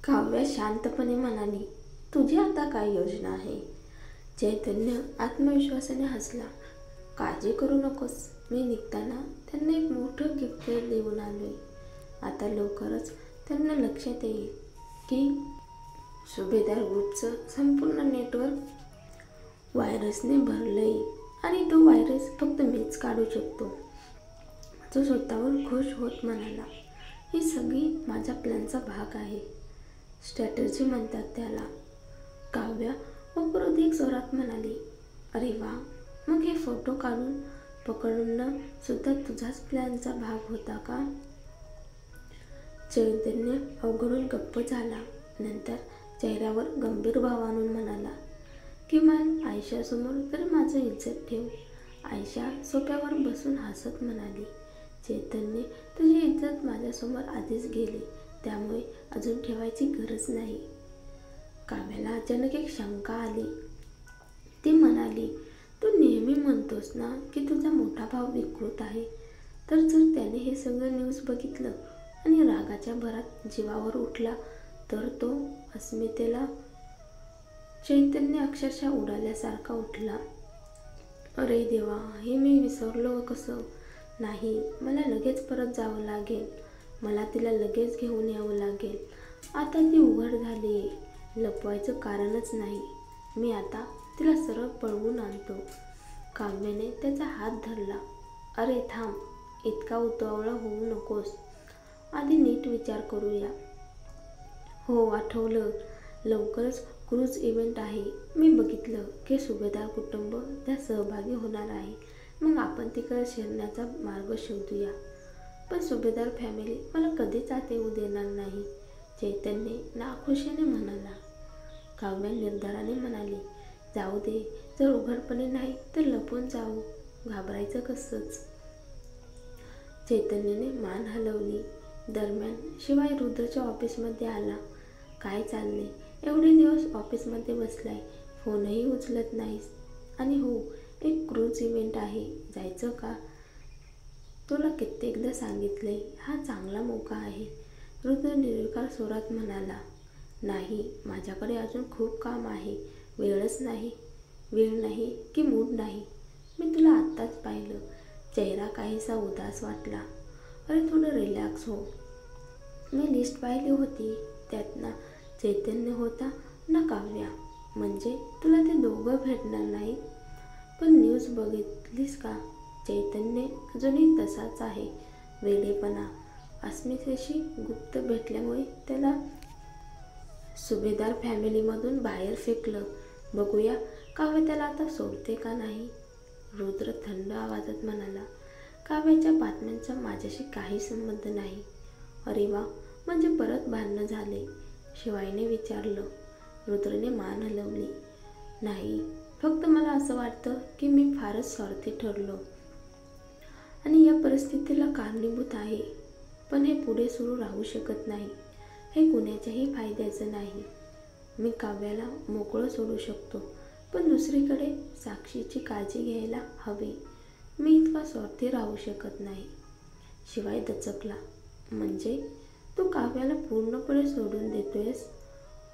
काव्या शांतपणे म्हणाली, तुझी आता काय योजना आहे? चैतन्य आत्मविश्वासाने हसला. काळजी करू नकोस, मी निघताना त्यांना एक मोठं गिफ्ट देऊन आलोय. आता लवकरच त्यांना लक्षात येईल की सुभेदार ग्रुपचं संपूर्ण नेटवर्क व्हायरसने भरलंय आणि तो व्हायरस फक्त मीच काढू शकतो. तो स्वतःवर खुश होत म्हणाला, ही सगळी माझ्या प्लॅनचा भाग आहे. स्ट्रॅटर्जी म्हणतात त्याला. काव्या अप्रतिक स्वरात म्हणाली, अरे वा, मग हे फोटो काढून पकडणं सुद्धा तुझाच प्लॅनचा भाग होता का? चैतन्य अवघडून गप्प झाला. नंतर चेहऱ्यावर गंभीर भाव आणून म्हणाला, किमान आयशासमोर तर माझं इज्जत ठेव. आयशा सोफ्यावर बसून हसत म्हणाली, चैतन्य, तुझी इज्जत माझ्यासमोर आधीच गेली, त्यामुळे अजून ठेवायची गरज नाही. काव्याला अचानक एक शंका आली. ती म्हणाली, तू नेहमी म्हणतोस ना की तुझा मोठा भाऊ विकृत आहे, तर जर त्याने हे सगळं न्यूज बघितलं आणि रागाच्या भरात जीवावर उठला तर तो अस्मितेला. चैतन्य अक्षरशः उडाल्यासारखा उठला. अरे देवा, हे मी विसरलो कसं? नाही, मला लगेच परत जावं लागेल. मला तिला लगेच घेऊन यावं लागेल. आता ती उघड झाली, लपवायचं कारणच नाही. मी आता तिला सरळ पळवून आणतो. काव्याने त्याचा हात धरला. अरे थांब, इतका उतावळा होऊ नकोस. आधी नीट विचार करूया. हो, आठवलं, लवकरच क्रूज इव्हेंट आहे. मी बघितलं की सुभेदार कुटुंब त्यात सहभागी होणार आहे. मग आपण तिकडे शिरण्याचा मार्ग शोधूया. पण सुभेदार फॅमिली मला कधीच आत येऊ देणार नाही, चैतन्य नाखुशीने म्हणाला. काव्या निर्धाराने म्हणाली, जाऊ दे, जर उघडपणे नाही तर लपून जाऊ, घाबरायचं कसंच. चैतन्याने मान हलवली. दरम्यान शिवाय रुद्रच्या ऑफिसमध्ये आला. काय चालले? एवढे दिवस ऑफिसमध्ये बसलाय, फोनही उचलत नाहीस. आणि हो, एक क्रूज इव्हेंट आहे, जायचं का? तुला कित्येकदा सांगितलंय, हा चांगला मोका आहे. रुद्र निर्विकार स्वरात म्हणाला. नाही, माझ्याकडे अजून खूप काम आहे. वेळच नाही. वेळ नाही की मूड नाही. मी तुला आत्ताच पाहिलं. चेहरा काहीसा उदास वाटला. अरे थोडं रिलॅक्स हो. मी लिस्ट पाहिली होती, त्यात ना चैतन्य होता ना काव्या. म्हणजे तुला ते दोघं भेटणार नाहीत. पण न्यूज बघितलीस का? चैतन्य अजूनही तसाच आहे. वेडेपणा. अस्मितेशी गुप्त भेटल्यामुळे त्याला सुभेदार फॅमिलीमधून बाहेर फेकलं. बघूया काव्य त्याला आता सोडते का नाही. रुद्र थंड आवाजात म्हणाला, काव्याच्या बातम्यांचा माझ्याशी काही संबंध नाही. अरे वा, म्हणजे परत भांडणं झाले? शिवायने विचारलं. रुद्रने मान हलवली. नाही, फक्त मला असं वाटतं की मी फारच स्वार्थी ठरलो आणि या परिस्थितीला कारणीभूत आहे. पण हे पुढे सुरू राहू शकत नाही. हे कुणाच्याही फायद्याचं नाही. मी काव्याला मोकळं सोडू शकतो, पण दुसरीकडे साक्षीची काळजी घ्यायला हवी. मी इतका स्वार्थी राहू शकत नाही. शिवाय दचकला. म्हणजे तू काव्याला पूर्णपणे सोडून देतोयस?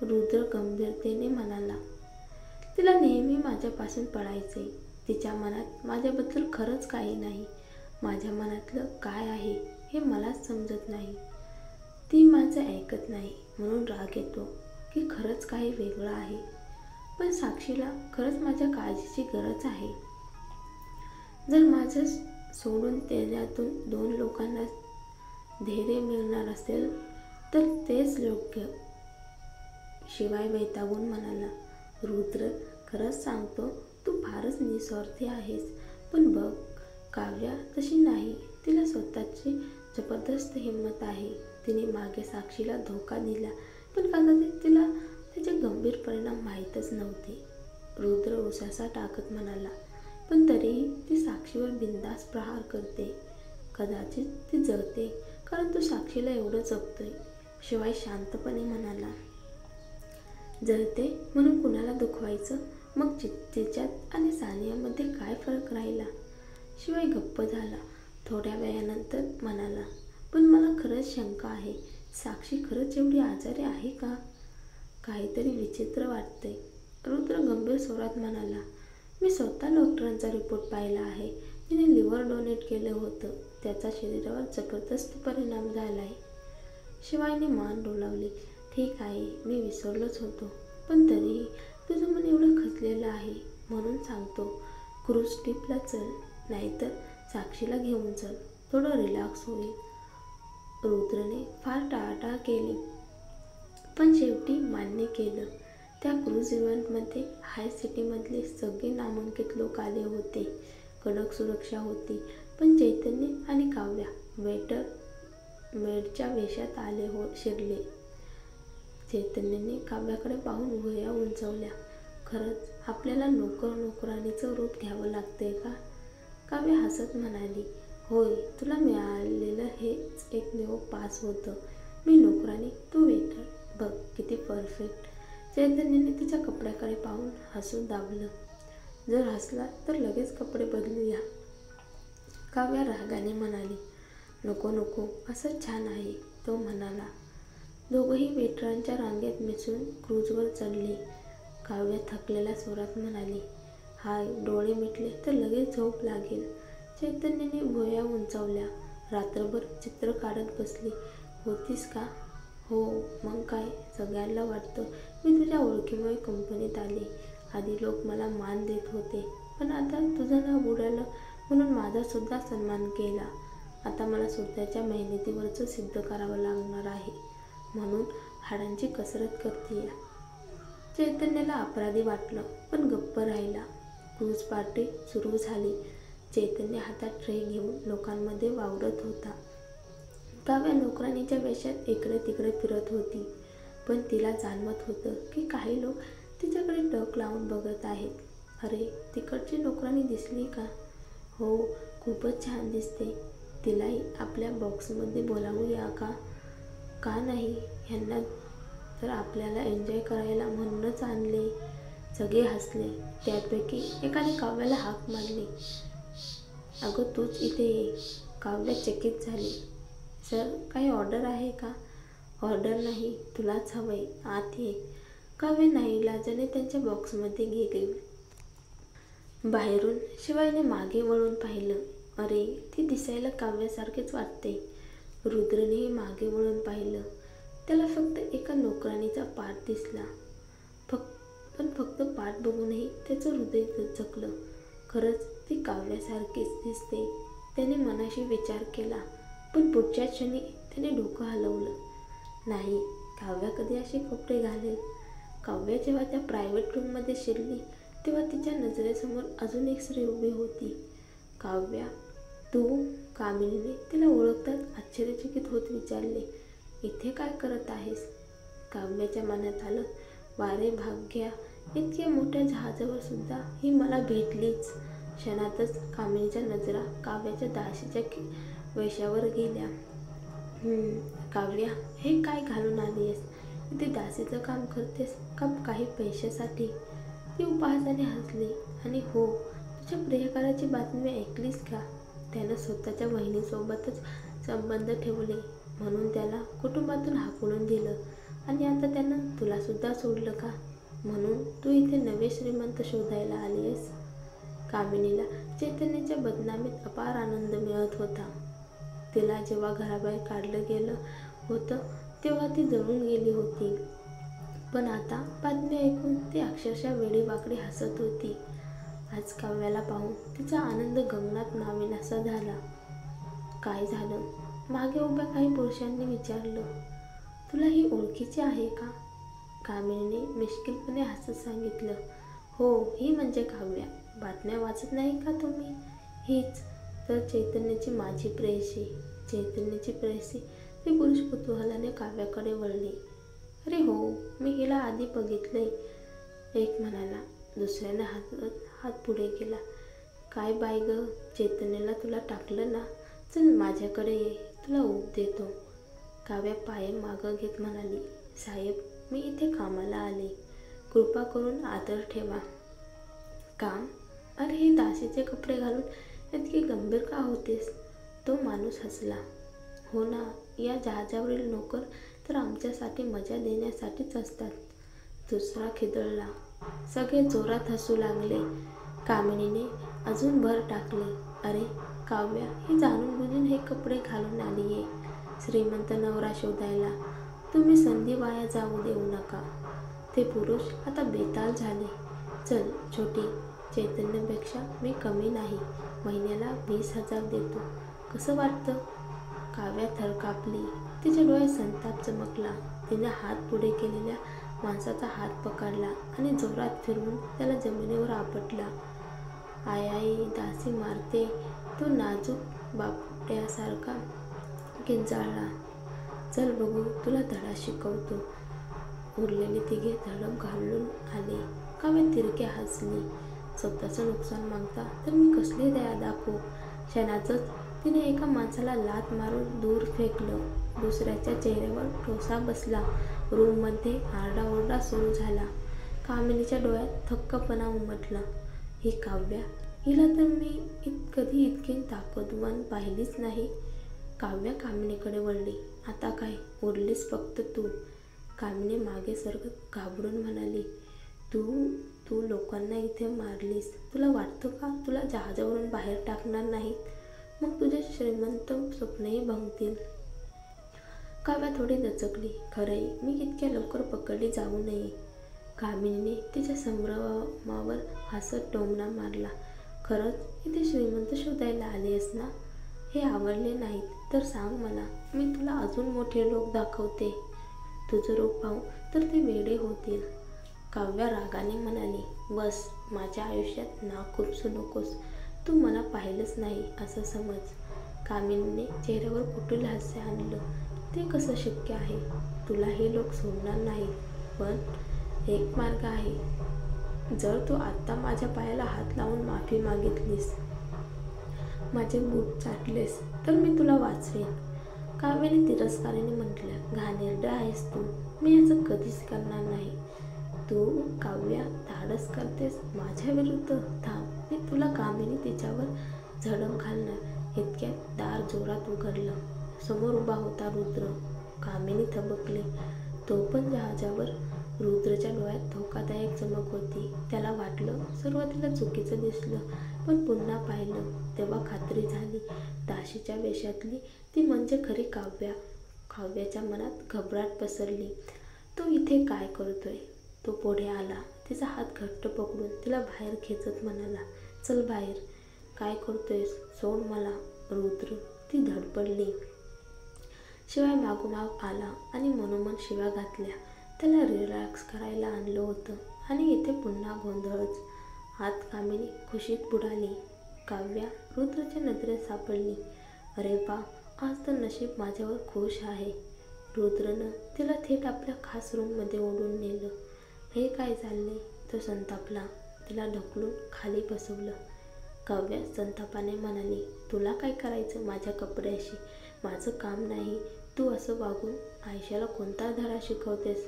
रुद्र गंभीरतेने म्हणाला. तिला नेहमी माझ्यापासून पळायचे. तिच्या मनात माझ्याबद्दल खरंच काही नाही. माझ्या मनातलं काय आहे हे मलाच समजत नाही. ती माझं ऐकत नाही म्हणून राग येतो की खरंच काही वेगळं आहे. पण साक्षीला खरंच माझ्या काळजीची गरज आहे. जर माझं सोडून देण्यातून 2 लोकांना धैर्य मिळणार असेल तर तेच योग्य. शिवाय वैतागून म्हणाला. रुद्र, खरंच सांगतो, तू फारच निस्वार्थी आहेस. पण बघ, काव्या तशी नाही. तिला स्वतःची जबरदस्त हिंमत आहे. तिने मागे साक्षीला धोका दिला, पण कदाचित तिला त्याचे गंभीर परिणाम माहीतच नव्हते. रुद्र उसासा टाकत म्हणाला. पण तरीही ती साक्षीवर बिनधास्त प्रहार करते. कदाचित ती जळते कारण तू साक्षीला एवढं जपतोय. शिवाय शांतपणे म्हणाला. जळते म्हणून कुणाला दुखवायचं? मग तिच्यात आणि सानियामध्ये काय फरक राहिला? शिवाय गप्प झाला. थोड्या वेळानंतर म्हणाला, पण मला खरंच शंका आहे. साक्षी खरंच एवढी आजारी आहे का? काहीतरी विचित्र वाटतंय. रुद्र गंभीर स्वरात म्हणाला, मी स्वतः डॉक्टरांचा रिपोर्ट पाहिला आहे. तिने लिव्हर डोनेट केलं होतं. त्याचा शरीरावर जबरदस्त परिणाम झालाय. शिवायने मान डोलावली. ठीक आहे, मी विसरलोच होतो. पण तरीही तुझं मन एवढं खचलेलं आहे म्हणून सांगतो, क्रूज ट्रिपला चल, नाहीतर साक्षीला घेऊन चल. थोडं रिलॅक्स होईल. रुद्रने फार टाळाटाळ केली, पण शेवटी मान्य केलं. त्या क्रूज इव्हेंटमध्ये हाय सिटीमधले सगळे नामांकित लोक आले होते. कडक सुरक्षा होती, पण चैतन्य आणि काव्या वेटर मेडच्या वेशात शिरले. चैतन्याने काव्याकडे पाहून भुवया उंचावल्या. खरंच आपल्याला नोकराणीचं रूप घ्यावं लागतंय का? काव्या हसत म्हणाली, होय, तुला मिळालेलं हेच एकमेव पास होतं. मी नोकराणी, तू वेटर. बघ किती परफेक्ट. चैतन्याने तिच्या कपड्याकडे पाहून हसून दाबलं. जर हसला तर लगेच कपडे बदलूया. काव्या रागाने म्हणाली, नको नको, असं छान आहे. तो म्हणाला. दोघंही वेटरांच्या रांगेत मिसळून क्रूजवर चढले. काव्या थकलेल्या स्वरात म्हणाली, हाय, डोळे मिटले तर लगेच झोप लागेल. चैतन्याने भुवया उंचावल्या. रात्रभर चित्र काढत बसली होतीस का? हो, मग काय. सगळ्यांना वाटतं मी तुझ्या ओळखीमुळे कंपनीत आले. आधी लोक मला मान देत होते, पण आता तुझं नाव बुडालं म्हणून माझा सुद्धा सन्मान केला. आता मला स्वतःच्या मेहनतीवरचं सिद्ध करावं लागणार आहे, म्हणून हाडांची कसरत करतेय. चैतन्याला अपराधी वाटलं, पण गप्प राहिला. क्रूज पार्टी सुरू झाली. चैतन्य हातात ट्रे घेऊन लोकांमध्ये वावरत होता. काव्या नोकराणीच्या वेशात इकडे तिकडे फिरत होती, पण तिला जाणवत होतं की काही लोक तिच्याकडे टक लावून बघत आहेत. अरे, तिकडची नोकराणी दिसली का? हो, खूपच छान दिसते. तिलाही आपल्या बॉक्समध्ये बोलावूया का? का नाही, ह्यांना तर आपल्याला एन्जॉय करायला म्हणूनच आणले. सगळे हसले. त्यापैकी एकाने काव्याला हाक मारली, अगं तूच इथे ये. काव्या चकित झाली. सर, काही ऑर्डर आहे का? ऑर्डर नाही, तुलाच हवंय, आत ये. काव्य नाईलाजाने त्यांच्या बॉक्समध्ये गेली. बाहेरून शिवायने मागे वळून पाहिलं. अरे, ती दिसायला काव्यासारखेच वाटते. रुद्रनेही मागे वळून पाहिलं. त्याला फक्त एका नोकराणीचा पाठ दिसला. पण फक्त पाठ बघूनही त्याचं हृदय दचकलं. खरंच ती काव्यासारखीच दिसते. त्याने मनाशी विचार केला, पण पुढच्या क्षणी त्याने डोकं हलवलं. नाही, काव्या कधी असे कपडे घालेल? काव्या जेव्हा त्या प्रायव्हेट रूममध्ये शिरली तेव्हा तिच्या नजरेसमोर अजून एक स्त्री उभी होती. काव्या, तू? कामिनीने तिला ओळखताच आश्चर्यचकित होत विचारले, इथे काय करत आहेस? काव्याच्या मनात आलं, वारे भाग्या, इतक्या मोठ्या जहाजावर सुद्धा ही मला भेटलीच. क्षणातच कामिनीच्या नजरा काव्याच्या दासीच्या वेशावर गेल्या. काव्या, हे काय घालून आली आहेस? इथे दासीचं काम करतेस का काही पैशासाठी? ती उपहासाने हसली. आणि हो, तुझ्या प्रियकराची बातमी ऐकलीस का? त्यानं स्वतःच्या बहिणीसोबतच संबंध ठेवले म्हणून त्याला कुटुंबातून हाकलून दिलं, आणि आता त्यानं तुलासुद्धा सोडलं का? म्हणून तू इथे नवे श्रीमंत शोधायला आली आहेस? कामिनीला चैतन्याच्या बदनामीत अपार आनंद मिळत होता. तिला जेव्हा घराबाहेर काढलं गेलं होतं तेव्हा ती जळून गेली होती, पण आता बातमी ऐकून ती अक्षरशः वेडीवाकडी हसत होती. आज काव्याला पाहून तिचा आनंद गगनात नावेनासा झाला. काय झालं? मागे उभ्या काही पुरुषांनी विचारलं. तुला ही ओळखीची आहे का? कामिनीने मिश्किलपणे हसत सांगितलं, हो, ही म्हणजे काव्या. बातम्या वाचत नाही का तुम्ही? हीच तर चैतन्याची माझी प्रेयसी. चैतन्याची प्रेयसी? ते पुरुष कुतूहलाने काव्याकडे वळले. अरे हो, मी हिला आधी बघितलंय, एक म्हणाला. दुसऱ्याने हात पुढे केला. काय बाई ग, चैतन्याला तुला टाकलं ना? चल माझ्याकडे ये, तुला ऊब देतो. काव्या पाय मागं घेत म्हणाली, साहेब, मी इथे कामाला आले. कृपा करून आदर ठेवा. काम? अरे, हे दासीचे कपडे घालून इतकी गंभीर का होतेस? तो माणूस हसला. हो ना, या जहाजावरील नोकर तर आमच्यासाठी मजा देण्यासाठीच असतात. दुसरा खिदळला. सगळे जोरात हसू लागले. कामिनीने अजून भर टाकली. अरे काव्या, ही जाणून बुजून हे कपडे घालून आलीये श्रीमंत नवरा शोधायला. तुम्ही संधी वाया जाऊ देऊ नका. ते पुरुष आता बेताल झाले. चल छोटी, चैतन्यपेक्षा मी कमी नाही. महिन्याला 20,000 देतो. कसं वाटतं? काव्या थरकापली. तिच्या डोळ्यात संताप चमकला. तिने हात पुढे केलेल्या माणसाचा हात पकडला आणि जोरात फिरवून त्याला जमिनीवर आपटला. आय आई, दासी मारते. तो नाजूक बापट्यासारखा किंचाळला. चल बघू, तुला धडा शिकवतो. उरलेले तिघे धडक घालून आले. काव्या तिरके हसली. स्वतःचं नुकसान मागता तर मी कसली दया दाखवू. क्षणातच तिने एका माणसाला लाथ मारून दूर फेकलं. दुसऱ्याच्या चेहऱ्यावर ठोसा बसला. रूममध्ये आरडाओरडा सुरू झाला. कामिनीच्या डोळ्यात थक्कपणा उमटला. ही काव्या, हिला तर मी कधी इतकी ताकदवान पाहिलीच नाही. काव्या कामिनीकडे वळली. आता काय, उरलीस फक्त तू. कामिनी मागे सरकत घाबरून म्हणाली, तू लोकांना इथे मारलीस. तुला वाटतं का तुला जहाजावरून बाहेर टाकणार नाहीत? मग तुझे श्रीमंत स्वप्नही भंगतील. काव्या थोडी दचकली. खरंय, मी इतक्या लवकर पकडली जाऊ नये. कामिनीने तिच्या संभ्रमावर हसत टोमणा मारला. खरंच इथे श्रीमंत शोधायला आलीस ना? हे आवडले नाहीत तर सांग मला, मी तुला अजून मोठे लोक दाखवते. तुझं रूप पाहून तर ते वेडे होतील. काव्या रागाने म्हणाली, बस, माझ्या आयुष्यात नाक खुपसू नकोस. तू मला पाहिलंच नाही असं समज. कामिनीने चेहऱ्यावर कुटील हास्य आणलं. ते कसं शक्य आहे? तुला हे लोक सोडणार नाहीत. पण एक मार्ग आहे. जर तू आत्ता माझ्या पायाला हात लावून माफी मागितलीस, माझे बूट चाटलेस, तर मी तुला वाचवेन. काव्याने तिरस्काराने म्हटलं, घाणेरडं आहेस तू. मी असं कधीच करणार नाही. तू काव्या धाडस करतेस माझ्या विरुद्ध? थांब, मी तुला. कामिनी तिच्यावर झडप घालणार इतक्यात दार जोरात उघडलं. समोर उभा होता रुद्र. कामिनी थबकली. तो पण जहाजावर. रुद्रच्या डोळ्यात धोकादायक चमक होती. त्याला वाटलं सुरुवातीला चुकीचं दिसलं, पण पुन्हा पाहिलं तेव्हा खात्री झाली. दासीच्या वेशातली ती म्हणजे खरी काव्या. काव्याच्या मनात घबराट पसरली. तो इथे काय करतोय? तो पुढे आला. तिचा हात घट्ट पकडून तिला बाहेर खेचत म्हणाला, चल बाहेर. काय करतोयस? सोड मला. रुद्र. ती धडपडली. शिवाय मागोमाग आला आणि मनोमन शिव्या घातल्या. त्याला रिलॅक्स करायला आणलं होतं आणि इथे पुन्हा गोंधळच. आत कामिनी खुशीत बुडाली. काव्या रुद्रच्या नजरेत सापडली. अरे बा, आज तर नशीब माझ्यावर खुश आहे. रुद्रनं तिला थेट आपल्या खास रूममध्ये ओढून नेलं. हे काय चाललंय? तो संतापला. तिला ढकलून खाली बसवलं. काव्या संतापाने म्हणाली, तुला काय करायचं माझ्या कपड्याशी? माझं काम नाही. तू असं वागून आयशाला कोणता धडा शिकवतेस?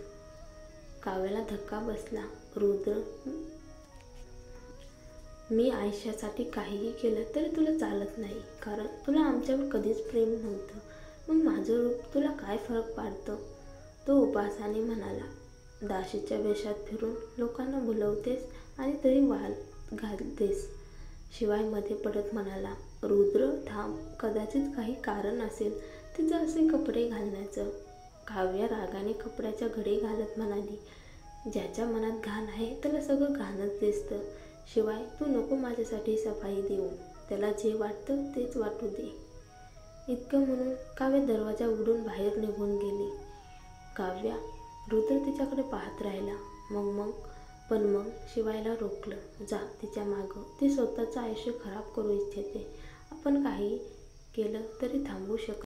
काव्याला धक्का बसला. रुद्र, मी आयशासाठी काहीही केलं तरी तुला चालत नाही, कारण तुला आमच्यावर कधीच प्रेम नव्हतं. मग माझं रूप तुला काय फरक पाडतं? तो उपासाने म्हणाला. दासीच्या वेशात फिरून लोकांना भुलवतेस आणि तरी वाल घालतेस. शिवाय मध्ये पडत म्हणाला, रुद्र थांब, कदाचित काही कारण असेल तिचं असे कपडे घालण्याचं. काव्या रागाने कपड्याच्या घडी घालत म्हणाली, ज्याच्या मनात घाण आहे त्याला सगळं घाणच दिसतं. शिवाय तू नको माझ्यासाठी सफाई देऊ. त्याला जे वाटतं तेच वाटू दे. इतकं म्हणून काव्या दरवाजा उघडून बाहेर निघून गेली. काव्या. रुद्र तिच्याकडे पाहत राहिला. मग शिवायला रोखलं. जा तिच्या मागं. ती स्वतःचं आयुष्य खराब करू इच्छिते. आपण काही केलं तरी थांबवू शकत